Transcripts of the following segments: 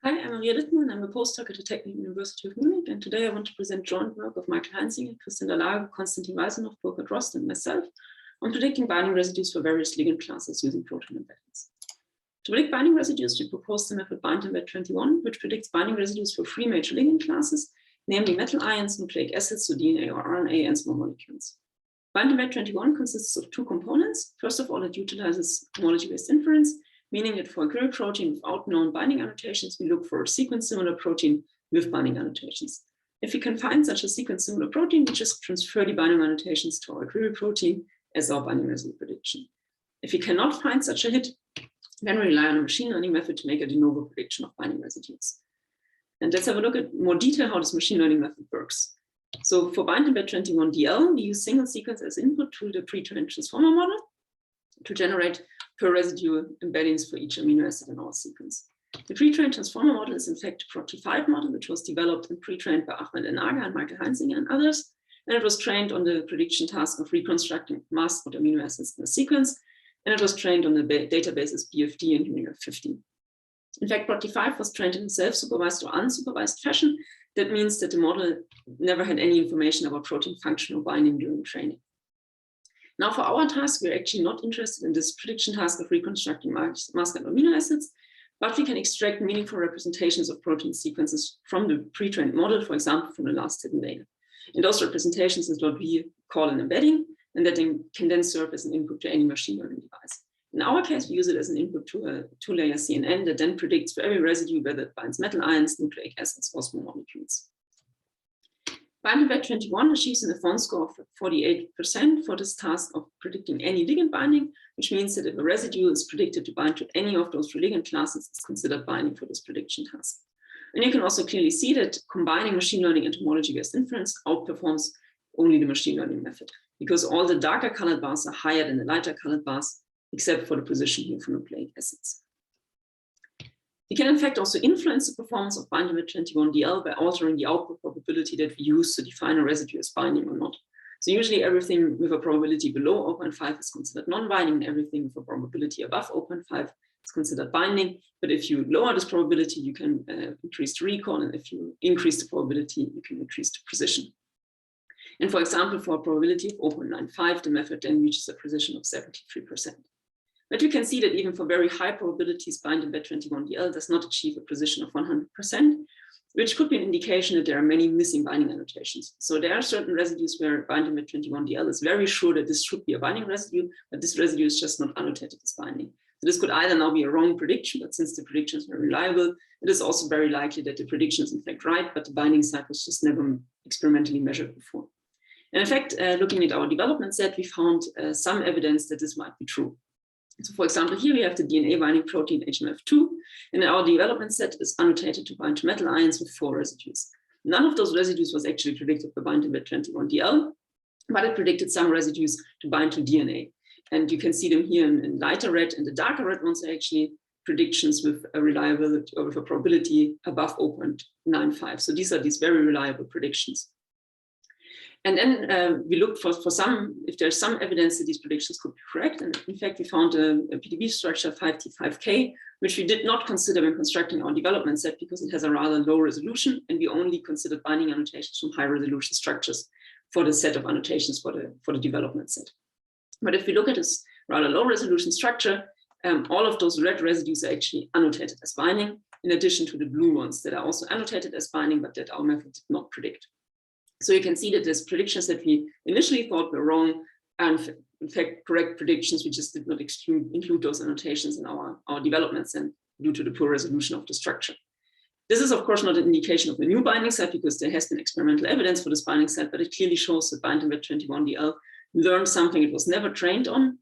Hi, I'm Littmann. I'm a postdoc at the Technical University of Munich, and today I want to present joint work of Michael Heinzinger, Christian Dalago, Konstantin Weisenhoff, Burkhard Rost, and myself on predicting binding residues for various ligand classes using protein embeddings. To predict binding residues, we proposed the method BindEmbed21, which predicts binding residues for three major ligand classes, namely metal ions, nucleic acids, so DNA or RNA, and small molecules. BindEmbed21 consists of two components. First of all, it utilizes homology-based inference, meaning that for a query protein without known binding annotations, we look for a sequence-similar protein with binding annotations. If we can find such a sequence-similar protein, we just transfer the binding annotations to our query protein as our binding residue prediction. If we cannot find such a hit, then we rely on a machine learning method to make a de novo prediction of binding residues. And let's have a look at more detail how this machine learning method works. So for BindEmbed21DL, we use single sequence as input to the pre-trained transformer model to generate per residue embeddings for each amino acid in our sequence. The pre-trained transformer model is in fact a Prot5 model, which was developed and pre-trained by Ahmed Enaga and Michael Heinzinger and others. And it was trained on the prediction task of reconstructing masked amino acids in a sequence. And it was trained on the databases BFD and UNIF 15. In fact, Prot5 was trained in a self-supervised or unsupervised fashion. That means that the model never had any information about protein function or binding during training. Now for our task, we're actually not interested in this prediction task of reconstructing masked amino acids, but we can extract meaningful representations of protein sequences from the pre-trained model, for example, from the last hidden data. And those representations is what we call an embedding, and that can then serve as an input to any machine learning device. In our case, we use it as an input to a two-layer CNN that then predicts for every residue whether it binds metal ions, nucleic acids, or small molecules. BindEmbed21 achieves an Affine score of 48% for this task of predicting any ligand binding, which means that if a residue is predicted to bind to any of those three ligand classes, it's considered binding for this prediction task. And you can also clearly see that combining machine learning and homology-based inference outperforms only the machine learning method, because all the darker colored bars are higher than the lighter colored bars, except for the position here for nucleic acids. We can in fact also influence the performance of BindEmbed21DL by altering the output probability that we use to define a residue as binding or not. So usually everything with a probability below 0.5 is considered non-binding, and everything with a probability above 0.5 is considered binding. But if you lower this probability, you can increase the recall, and if you increase the probability, you can increase the precision. And for example, for a probability of 0.95, the method then reaches a precision of 73%. But you can see that even for very high probabilities, BindEmbed21DL does not achieve a precision of 100%, which could be an indication that there are many missing binding annotations. So there are certain residues where BindEmbed21DL is very sure that this should be a binding residue, but this residue is just not annotated as binding. So this could either now be a wrong prediction, but since the predictions were reliable, it is also very likely that the prediction is in fact right, but the binding site was just never experimentally measured before. And in fact, looking at our development set, we found some evidence that this might be true. So for example, here we have the DNA binding protein HMF2, and our development set is annotated to bind to metal ions with 4 residues. None of those residues was actually predicted by BindEmbed21DL, but it predicted some residues to bind to DNA. And you can see them here in lighter red, and the darker red ones are actually predictions with a reliability or with a probability above 0.95. So these are these very reliable predictions. And then we looked for some, if there's some evidence that these predictions could be correct. And in fact, we found a PDB structure 5T5K, which we did not consider when constructing our development set because it has a rather low resolution. And we only considered binding annotations from high resolution structures for the set of annotations for the development set. But if we look at this rather low resolution structure, all of those red residues are actually annotated as binding, in addition to the blue ones that are also annotated as binding, but that our method did not predict. So you can see that these predictions that we initially thought were wrong and in fact correct predictions. We just did not include those annotations in our developments and due to the poor resolution of the structure. This is of course not an indication of a new binding set because there has been experimental evidence for this binding set, but it clearly shows that BindEmbed21DL learned something it was never trained on,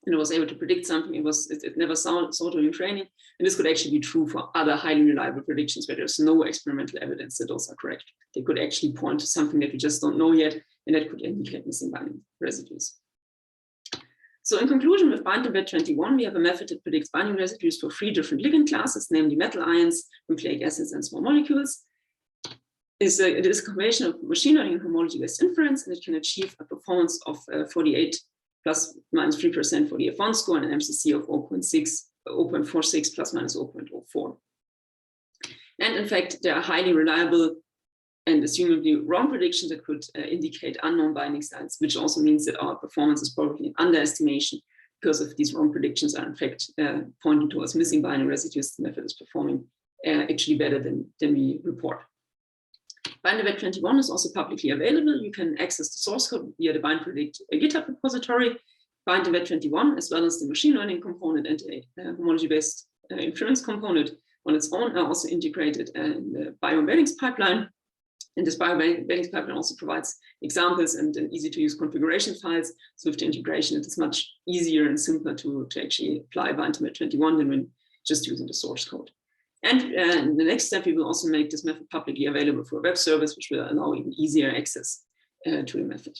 and it was able to predict something it never saw during training. And this could actually be true for other highly reliable predictions where there's no experimental evidence that those are correct. They could actually point to something that we just don't know yet, and that could indicate missing binding residues. So in conclusion, with BindEmbed21, we have a method that predicts binding residues for 3 different ligand classes, namely metal ions, nucleic acids, and small molecules. It is a combination of machine learning and homology-based inference, and it can achieve a performance of 48 plus minus 3% for the Affine score and an MCC of 0.46 plus minus 0.04. And in fact, there are highly reliable and assumably wrong predictions that could indicate unknown binding sites, which also means that our performance is probably an underestimation because if these wrong predictions are in fact pointing towards missing binding residues, the method is performing actually better than we report. BindEmbed21 is also publicly available. You can access the source code via the BindPredict GitHub repository. BindEmbed21, as well as the machine learning component and a homology-based inference component on its own, are also integrated in the bioembeddings pipeline. And this bioembeddings pipeline also provides examples and easy-to-use configuration files. So with the integration, it is much easier and simpler to actually apply BindEmbed21 than when just using the source code. And in the next step, we will also make this method publicly available for a web service, which will allow even easier access to the method.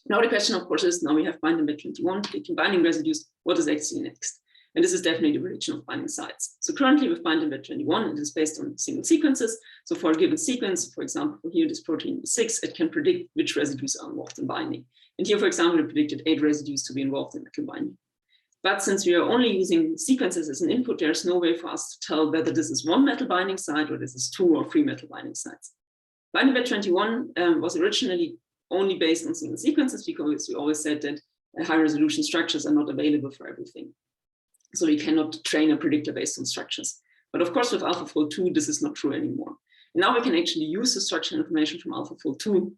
Now the question, of course, is now we have BindEmbed21 predicting binding residues. What is actually next? And this is definitely the prediction of binding sites. So currently with BindEmbed21, it is based on single sequences. So for a given sequence, for example, for here this protein B6, it can predict which residues are involved in binding. And here, for example, it predicted 8 residues to be involved in metal binding. But since we are only using sequences as an input, there's no way for us to tell whether this is 1 metal binding site or this is 2 or 3 metal binding sites. BindEmbed21 was originally only based on single sequences because we always said that high resolution structures are not available for everything. So we cannot train a predictor based on structures. But of course, with AlphaFold 2, this is not true anymore. And now we can actually use the structural information from AlphaFold 2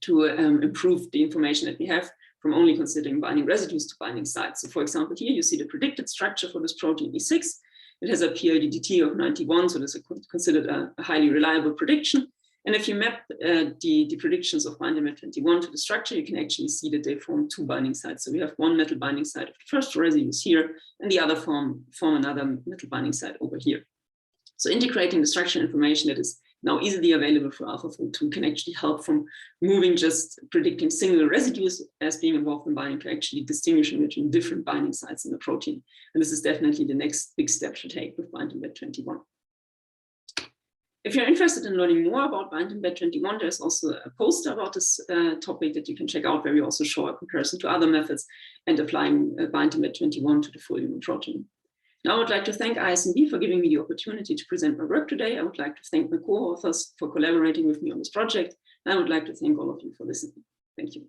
to improve the information that we have from only considering binding residues to binding sites. So for example, here you see the predicted structure for this protein B6. It has a PLDDT of 91, so this is considered a highly reliable prediction. And if you map the predictions of BindEmbed21 to the structure, you can actually see that they form 2 binding sites. So we have 1 metal binding site of the first residues here, and the other form another metal binding site over here. So integrating the structural information that is now easily available for AlphaFold 2 can actually help from moving just predicting single residues as being involved in binding to actually distinguishing between different binding sites in the protein. And this is definitely the next big step to take with BindEmbed21. If you're interested in learning more about BindEmbed21, there's also a poster about this topic that you can check out, where we also show a comparison to other methods and applying BindEmbed21 to the full human protein. Now I would like to thank ISMB for giving me the opportunity to present my work today. I would like to thank my co-authors for collaborating with me on this project. And I would like to thank all of you for listening. Thank you.